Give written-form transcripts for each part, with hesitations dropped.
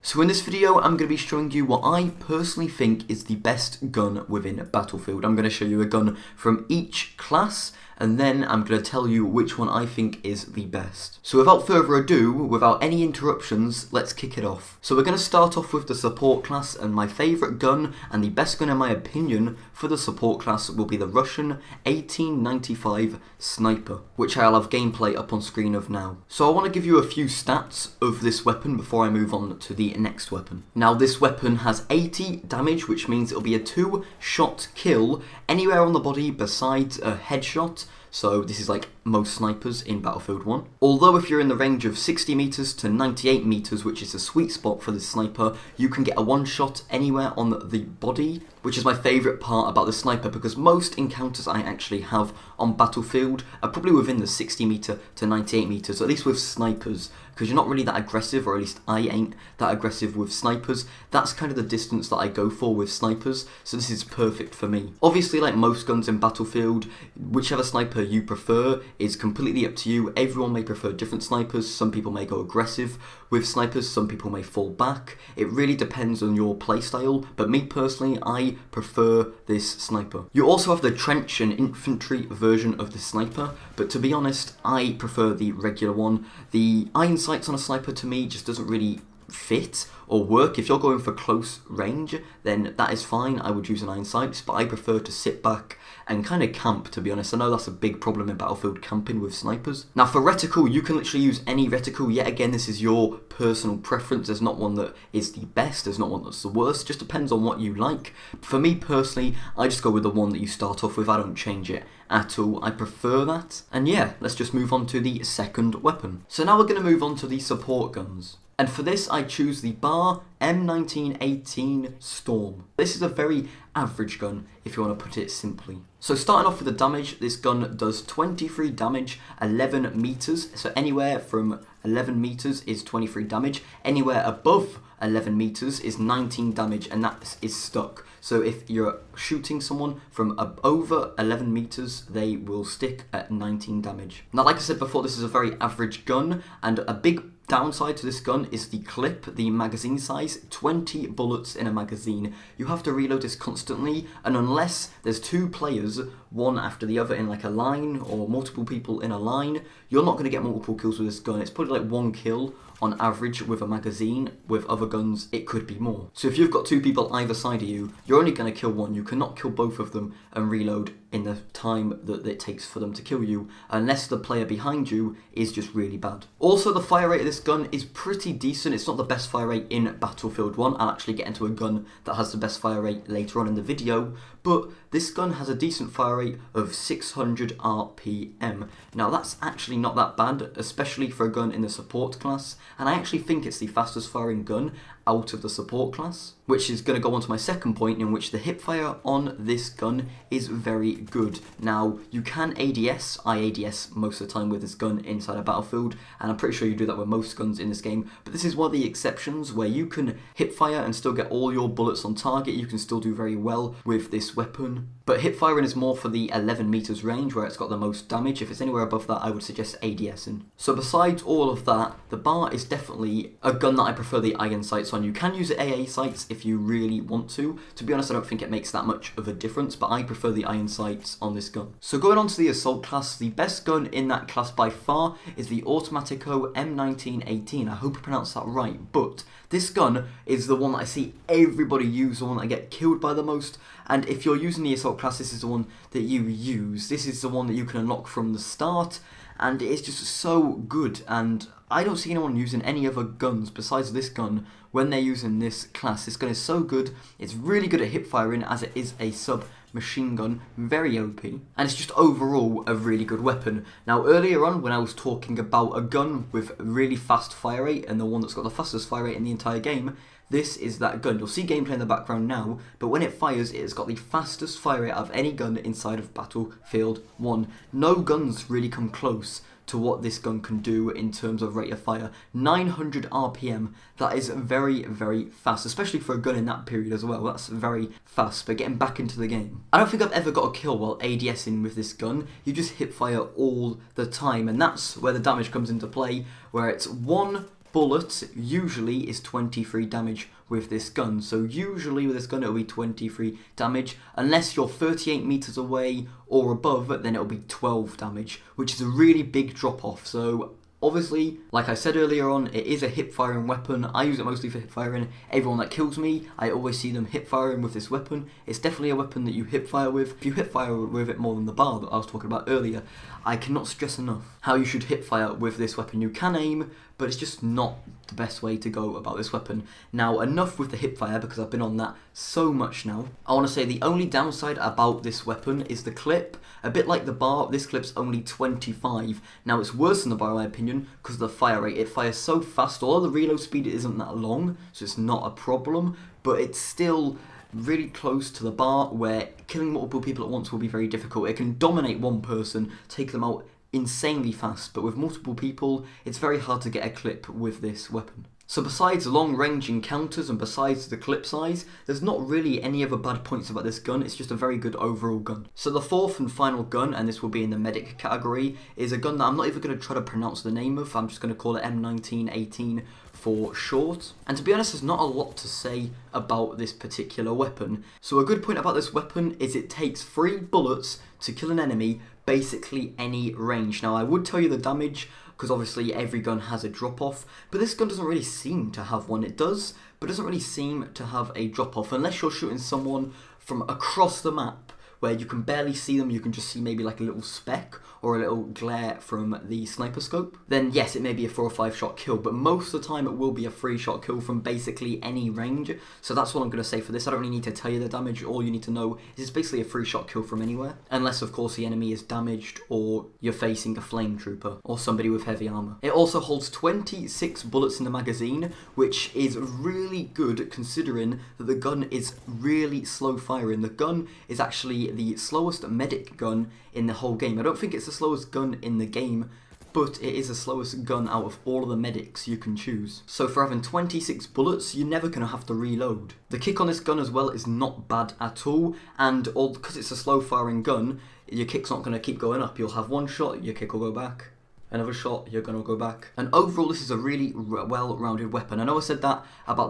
So in this video, I'm going to be showing you what I personally think is the best gun within Battlefield. I'm going to show you a gun from each class, and then I'm going to tell you which one I think is the best. So without further ado, without any interruptions, let's kick it off. So we're going to start off with the support class, and my favourite gun, and the best gun in my opinion, for the support class will be the Russian 1895 Sniper, which I'll have gameplay up on screen of now. So I want to give you a few stats of this weapon before I move on to the next weapon. Now this weapon has 80 damage, which means it'll be a 2-shot kill anywhere on the body besides a headshot. So this is like most snipers in Battlefield 1. Although if you're in the range of 60 meters to 98 meters, which is a sweet spot for this sniper, you can get a 1-shot anywhere on the body, which is my favourite part about the sniper, because most encounters I actually have on Battlefield are probably within the 60 meter to 98 meters, at least with snipers, because you're not really that aggressive, or at least I ain't that aggressive with snipers. That's kind of the distance that I go for with snipers, so this is perfect for me. Obviously, like most guns in Battlefield, whichever sniper you prefer is completely up to you. Everyone may prefer different snipers. Some people may go aggressive with snipers, some people may fall back. It really depends on your playstyle, but me personally, I prefer this sniper. You also have the trench and infantry version of the sniper, but to be honest, I prefer the regular one. The iron sights on a sniper to me just doesn't really fit or work. If you're going for close range, then that is fine. I would use an iron sights, but I prefer to sit back and kind of camp, to be honest. I know that's a big problem in Battlefield, camping with snipers. Now for reticle, you can literally use any reticle. Yet again, this is your personal preference. There's not one that is the best, there's not one that's the worst. It just depends on what you like. For me personally, I just go with the one that you start off with. I don't change it at all. I prefer that. And yeah, let's just move on to the second weapon. So now we're going to move on to the support guns. And for this, I choose the BAR M1918 Storm. This is a very average gun, if you want to put it simply. So starting off with the damage, this gun does 23 damage, 11 meters. So anywhere from 11 meters is 23 damage. Anywhere above 11 meters is 19 damage, and that is stuck. So if you're shooting someone from over 11 meters, they will stick at 19 damage. Now, like I said before, this is a very average gun, and a big downside to this gun is the clip, the magazine size. 20 bullets in a magazine. You have to reload this constantly, and unless there's two players, one after the other in like a line, or multiple people in a line, you're not going to get multiple kills with this gun. It's probably like 1 kill on average with a magazine. With other guns, it could be more. So if you've got 2 people either side of you, you're only going to kill one. You cannot kill both of them and reload in the time that it takes for them to kill you, unless the player behind you is just really bad. Also, the fire rate of this gun is pretty decent. It's not the best fire rate in Battlefield 1. I'll actually get into a gun that has the best fire rate later on in the video, but this gun has a decent fire rate of 600 RPM. Now that's actually not that bad, especially for a gun in the support class, and I actually think it's the fastest firing gun out of the support class, which is going to go on to my second point, in which the hipfire on this gun is very good. Now, you can ADS, I ADS most of the time with this gun inside a Battlefield, and I'm pretty sure you do that with most guns in this game, but this is one of the exceptions where you can hipfire and still get all your bullets on target. You can still do very well with this weapon, but hipfiring is more for the 11 meters range where it's got the most damage. If it's anywhere above that, I would suggest ADSing. So besides all of that, the BAR is definitely a gun that I prefer the iron sights on. You can use AA sights if you really want to. To be honest, I don't think it makes that much of a difference, but I prefer the iron sights on this gun. So going on to the assault class, the best gun in that class by far is the Automatico M1918. I hope I pronounced that right, but this gun is the one that I see everybody use, the one that I get killed by the most. And if you're using the assault class, this is the one that you use. This is the one that you can unlock from the start, and it's just so good. And I don't see anyone using any other guns besides this gun when they're using this class. This gun is so good. It's really good at hip firing, as it is a submachine gun, very OP, and it's just overall a really good weapon. Now earlier on, when I was talking about a gun with really fast fire rate and the one that's got the fastest fire rate in the entire game, this is that gun. You'll see gameplay in the background now, but when it fires, it has got the fastest fire rate of any gun inside of Battlefield 1. No guns really come close to what this gun can do in terms of rate of fire. 900 RPM, that is very, very fast, especially for a gun in that period as well. That's very fast. But getting back into the game, I don't think I've ever got a kill while ADSing with this gun. You just hip fire all the time, and that's where the damage comes into play, where it's 1 bullet usually is 23 damage with this gun. So usually with this gun it'll be 23 damage. Unless you're 38 meters away or above, then it'll be 12 damage, which is a really big drop off. So obviously, like I said earlier on, it is a hip-firing weapon. I use it mostly for hip-firing. Everyone that kills me, I always see them hip-firing with this weapon. It's definitely a weapon that you hip-fire with. If you hip-fire with it more than the bar that I was talking about earlier, I cannot stress enough how you should hip-fire with this weapon. You can aim, but it's just not the best way to go about this weapon. Now, enough with the hip-fire, because I've been on that so much now. I want to say the only downside about this weapon is the clip. A bit like the bar, this clip's only 25. Now, it's worse than the bar in my opinion, because of the fire rate. It fires so fast, although the reload speed isn't that long, so it's not a problem, but it's still really close to the bar, where killing multiple people at once will be very difficult. It can dominate one person, take them out insanely fast, but with multiple people, it's very hard to get a clip with this weapon. So besides long-range encounters and besides the clip size, there's not really any other bad points about this gun. It's just a very good overall gun. So the fourth and final gun, and this will be in the medic category, is a gun that I'm not even going to try to pronounce the name of. I'm just going to call it M1918 for short. And to be honest, there's not a lot to say about this particular weapon. So a good point about this weapon is it takes 3 bullets to kill an enemy, basically any range. Now, I would tell you the damage, because obviously every gun has a drop-off, but this gun doesn't really seem to have one. It does, but doesn't really seem to have a drop-off, unless you're shooting someone from across the map, where you can barely see them, you can just see maybe like a little speck or a little glare from the sniper scope. Then yes, it may be a 4 or 5 shot kill, but most of the time it will be a 3 shot kill from basically any range. So that's what I'm going to say for this. I don't really need to tell you the damage. All you need to know is it's basically a 3 shot kill from anywhere, unless of course the enemy is damaged or you're facing a flame trooper or somebody with heavy armor. It also holds 26 bullets in the magazine, which is really good considering that the gun is really slow firing. The gun is actually the slowest medic gun in the whole game. I don't think it's the slowest gun in the game, but it is the slowest gun out of all of the medics you can choose. So for having 26 bullets, you're never going to have to reload. The kick on this gun as well is not bad at all, and because it's a slow firing gun, your kick's not going to keep going up. You'll have one shot, your kick will go back. Another shot, you're going to go back. And overall, this is a really well-rounded weapon. I know I said that about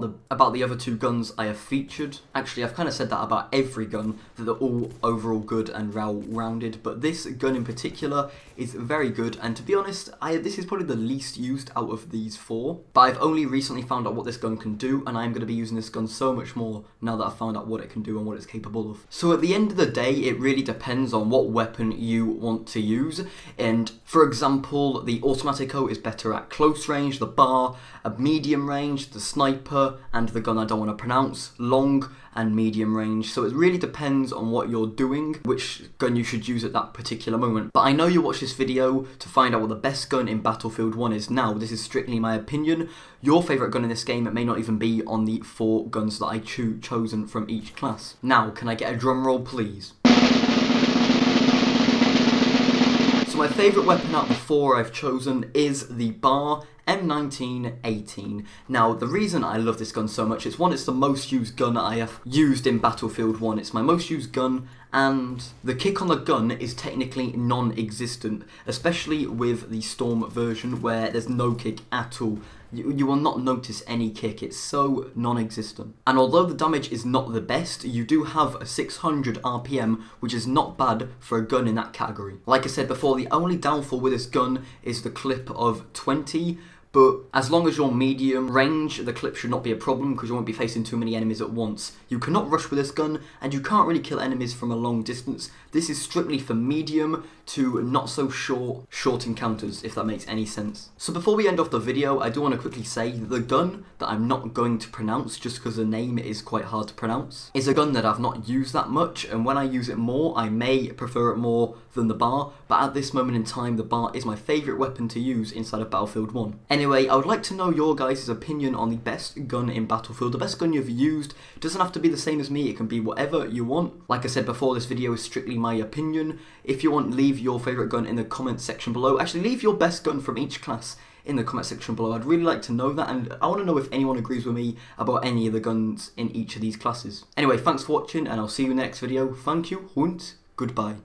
the other 2 guns I have featured. Actually, I've kind of said that about every gun, that they're all overall good and well-rounded. But this gun in particular is very good. And to be honest, this is probably the least used out of these 4. But I've only recently found out what this gun can do, and I'm going to be using this gun so much more now that I've found out what it can do and what it's capable of. So at the end of the day, it really depends on what weapon you want to use. And for example, the Automatico is better at close range, the bar at medium range, the sniper, and the gun I don't want to pronounce, long and medium range. So it really depends on what you're doing, which gun you should use at that particular moment. But I know you watch this video to find out what the best gun in Battlefield 1 is now. This is strictly my opinion. Your favourite gun in this game, it may not even be on the 4 guns that I chosen from each class. Now, can I get a drum roll, please? So my favourite weapon out of the 4 I've chosen is the bar M1918. Now, the reason I love this gun so much is, one, it's the most used gun I have used in Battlefield 1. It's my most used gun, and the kick on the gun is technically non-existent, especially with the Storm version where there's no kick at all. You will not notice any kick, it's so non-existent. And although the damage is not the best, you do have a 600 RPM, which is not bad for a gun in that category. Like I said before, the only downfall with this gun is the clip of 20, but as long as you're medium range, the clip should not be a problem because you won't be facing too many enemies at once. You cannot rush with this gun, and you can't really kill enemies from a long distance. This is strictly for medium to not so short encounters, if that makes any sense. So before we end off the video, I do want to quickly say that the gun that I'm not going to pronounce, just because the name is quite hard to pronounce, is a gun that I've not used that much, and when I use it more, I may prefer it more than the bar, but at this moment in time, the bar is my favourite weapon to use inside of Battlefield 1. Anyway, I would like to know your guys' opinion on the best gun in Battlefield. The best gun you've used doesn't have to be the same as me, it can be whatever you want. Like I said before, this video is strictly my opinion. If you want, leave your favourite gun in the comment section below. Actually, leave your best gun from each class in the comment section below. I'd really like to know that, and I want to know if anyone agrees with me about any of the guns in each of these classes. Anyway, thanks for watching, and I'll see you in the next video. Thank you, und goodbye.